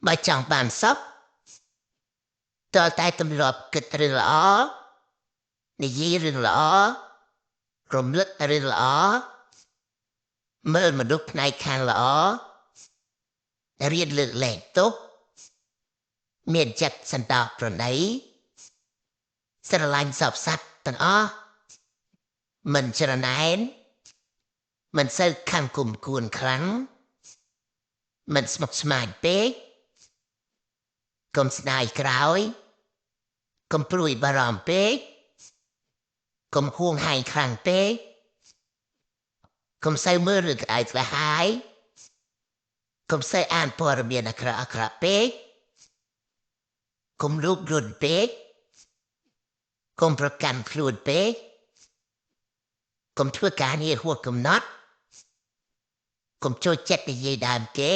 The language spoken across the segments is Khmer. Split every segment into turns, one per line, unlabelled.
បើចង់បានសុខតើតែទម្លាប់គិតរឿងល្អនិយាយរឿងល្អរំលឹករឿងល្អមើលមនុស្សផ្នែកខាងល្អរៀនលើកលែងទោសមានចិត្តសន្តោសប្រណីស្រឡាញ់សពសត្វទាំងអស់មិនច្រណែនមិនសូវខំគុំគួនខ្លាំងមិនស្មុគស្មាញពេកកុំស្ដាយក្រោយកុំព្រួយបារម្ភពេកកុំហួងហែងខ្លាំងពេកកុំសូវមើលរឿងក្តៅក្តៅហើយកុំសូវអានព័ត៌មានអាក្រក់ពេកកុំលូករុនពេកកុំប្រកាន់ខ្លួនពេកកុំធ្វើការងារហួសកំណត់កុំចូលចិត្តនិយាយដើមគេ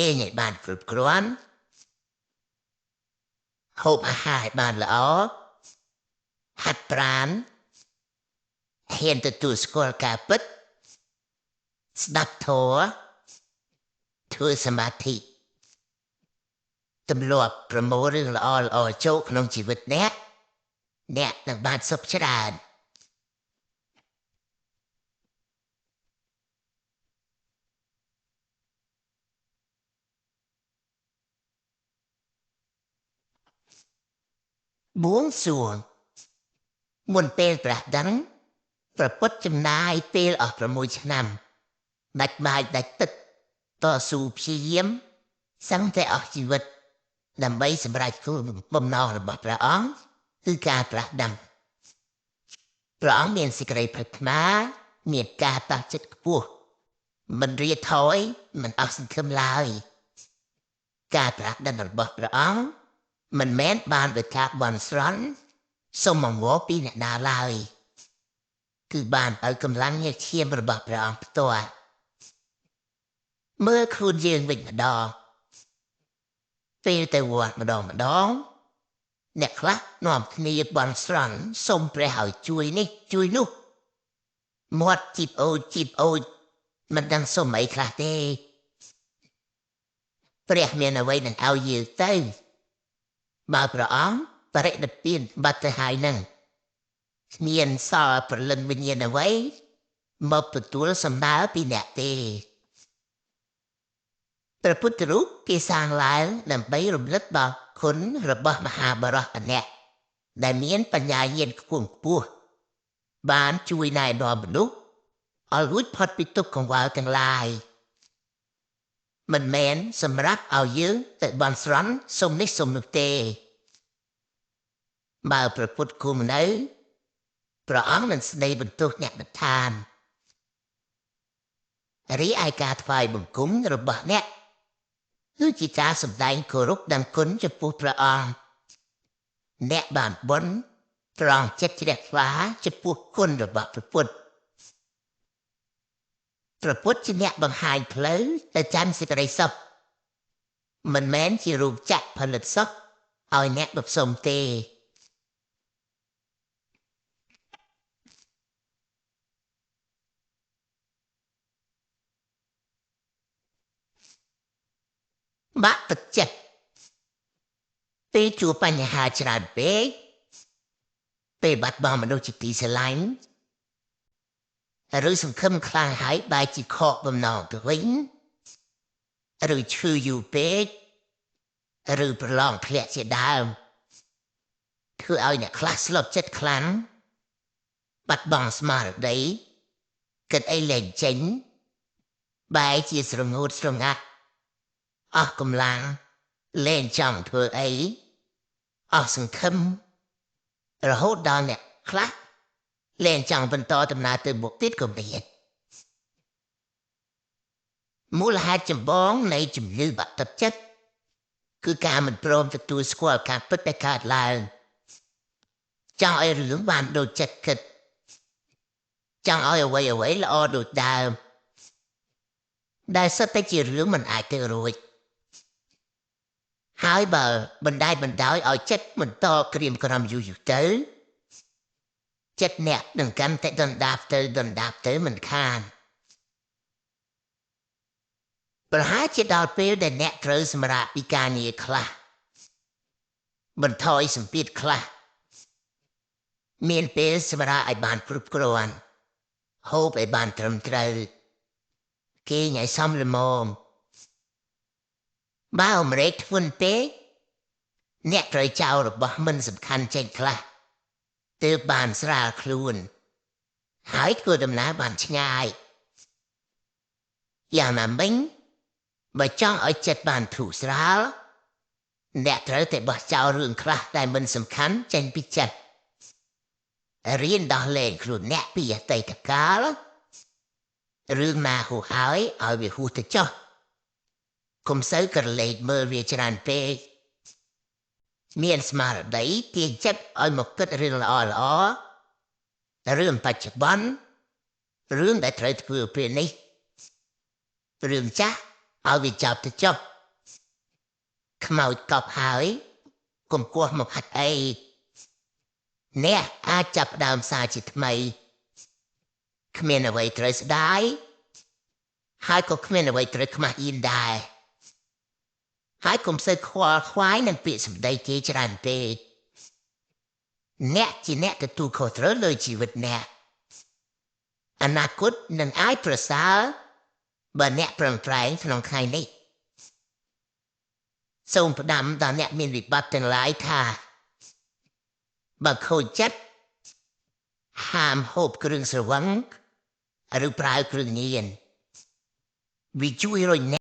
ឯងឲ្យបានគ្រប់គ្រាន់ហូបអាហារឲ្យបានល្អហាត់ប្រាណហ៊ានទទួលស្គាល់ការពិតស្ដាប់ធម៌ធ្វើសមាធិទម្លាប់ប្រមូលរឿងល្អចូលក្នុងជីវិតអ្នកនឹងបានសុខច្រើនបួងសួងមុនពេលត្រាស់ដឹងព្រះពុទ្ធចំណាយពេលអស់6ឆ្នាំដាច់បាយដាច់ទឹកតស៊ូព្យាយាមសឹងតែអស់ជីវិតដើម្បីសម្រេចគោលបំណងរបស់ព្រះអង្គគឺការត្រាស់ដឹងព្រះអង្គមានសេចក្តីប្រាថ្នាមានការតាំងចិត្តខ្ពស់មិនរាថយមិនអស់សង្ឃឹមឡើយការត្រាស់ដឹងរបស់ព្រះអង្គមិនមែនបានដោយការបន់ស្រន់សុំអង្វរពីអ្នកណាឡើយគឺបានឲ្យកម្លាំងញើសឈាមរបស់ព្រះអង្គផ្ទាល់មើលខ្លួនយើងវិញម្ដងពេលទៅវត្តម្ដងអ្នកខ្លះនាំគ្នាបន់ស្រន់សុំព្រះឲ្យជួយនេះជួយនោះមាត់ជីបអូចមិនដឹងសុំអីខ្លះទេព្រះមានអ្វីនឹងឲ្យយើងទៅបើព្រះអង្គបរិនិព្វានបាត់ទៅហើយនឹងគ្មានសល់ព្រលឹងវិញ្ញាណអ្វីមកទទួលសំណើពីអ្នកទេព្រះពុទ្ធរូបគេសាងឡើងដើម្បីរំលឹកដល់គុណរបស់មហាបរិសម្នាក់ដែលមានបញ្ញាញាណខ្ពង់ខ្ពស់បានជួយណែនាំមនុស្សឲ្យរួចផុតពីទុក្ខកង្វល់ទាំងឡាយមិនមែនសម្រាប់ឲ្យយើងទៅបន់ស្រន់សុំនេះសុំនោះទេបើព្រះពុទ្ធគុំនៅព្រះអង្គនឹងស្ដីបន្ទោសអ្នកបន្ថែមរីឯការថ្វាយបង្គំរបស់អ្នកគឺជាការសម្ដែងគោរពដឹងគុណចំពោះព្រះអង្គអ្នកបានបុណ្យត្រង់ចិត្តជ្រះថ្លាចំពោះគុណរបស់ព្រះពុទ្ធជាអ្នកបង្ហាញផ្លូវទៅចាំសេចក្តីសុខមិនមែនជារូបចក្រផលិតសុខឲ្យអ្នកបផ្សុំទេបាក់ទឹកចិត្តពេលជួបបញ្ហាច្រើនពេកពេលបាត់បង់មនុស្សជាទីស្រឡាញ់ឬសង្ឃឹមខ្លាំងហើយបែរជាខកបំណងទៅវិញឬឈឺយូរពេកឬប្រឡងធ្លាក់ជាដើមធ្វើឲ្យអ្នកខ្លះស្លុតចិត្តខ្លាំងបាត់បង់ស្មារតីគិតអីលែងចេញបែរជាស្រងូតស្រងាត់អស់កម្លាំងលែងចង់ធ្វើអីអស់សង្ឃឹមរហូតដល់អ្នកខ្លះលែងចង់បន្តដំណើរទៅមុខទៀតក៏មានមូលហេតុចម្បងនៃជំងឺបាក់ទឹកចិត្តគឺការមិនព្រមទទួលស្គាល់ការពិតដែលកើតឡើងចង់ឲ្យរឿងបានដូចចិត្តគិតចង់ឲ្យអ្វីល្អដូចដើមដែលសិតតែជារឿងមិនអាចទៅរួចហើយបើបណ្ដោយឲ្យចិត្តបន្តក្រៀមក្រំយូរទៅចិត្តអ្នកនឹងកាន់តែដុនដាបទៅមិនខាន ប្រហែលជាដល់ពេលដែលអ្នកត្រូវសម្រាកពីការងារខ្លះបន្ថយសម្ពាធខ្លះមានពេលសម្រាកឲ្យបានគ្រប់គ្រាន់ហូបឲ្យបានត្រឹមត្រូវគេញ៉ៃសមល្មមបើអម្រែកធ្ងន់ពេកអ្នកត្រូវចោលរបស់មិនសំខាន់ចេញខ្លះទើបបានស្រាលខ្លួនហើយធ្វើដំណើរបានឆ្ងាយយ៉ាងណាមិញបើចង់ឲ្យចិត្តបានធូរស្រាលអ្នកត្រូវតែបោះចោលរឿងខ្លះដែលមិនសំខាន់ចេញពីចិត្តរៀនដោះលែងខ្លួនអ្នកពីអតីតកាលរឿងណាហួសហើយឲ្យវាហួសទៅចុះកុំសូវក្រឡេកមើលវាច្រើនពេកមានស្មារតីទាញចិត្តឲ្យមកគិតរឿងល្អរឿងបច្ចុប្បន្នរឿងដែលត្រូវធ្វើពេលនេះរឿងចាស់ឲ្យវាចប់ទៅចុះខ្មោចកប់ហើយកុំគោះមកហាត់អីអ្នកអាចចាប់ដើមសារជាថ្មីគ្មានអ្វីត្រូវស្ដាយហើយក៏គ្មានអ្វីត្រូវខ្មាស់អៀនដែរហើយកុំសូវខ្វល់ខ្វាយនឹងពាក្យសម្ដីគេច្រើនពេកអ្នកជាអ្នកទទួលខុសត្រូវលើជីវិតអ្នកអនាគតនឹងអាចប្រសើរបើអ្នកប្រឹងប្រែងក្នុងថ្ងៃនេះសូមផ្ដាំដល់អ្នកមានវិបត្តិទាំងឡាយថាបើខូចចិត្តហាមហូបគ្រឿងស្រវឹងឬប្រើគ្រឿងញៀនវាជួយរុញ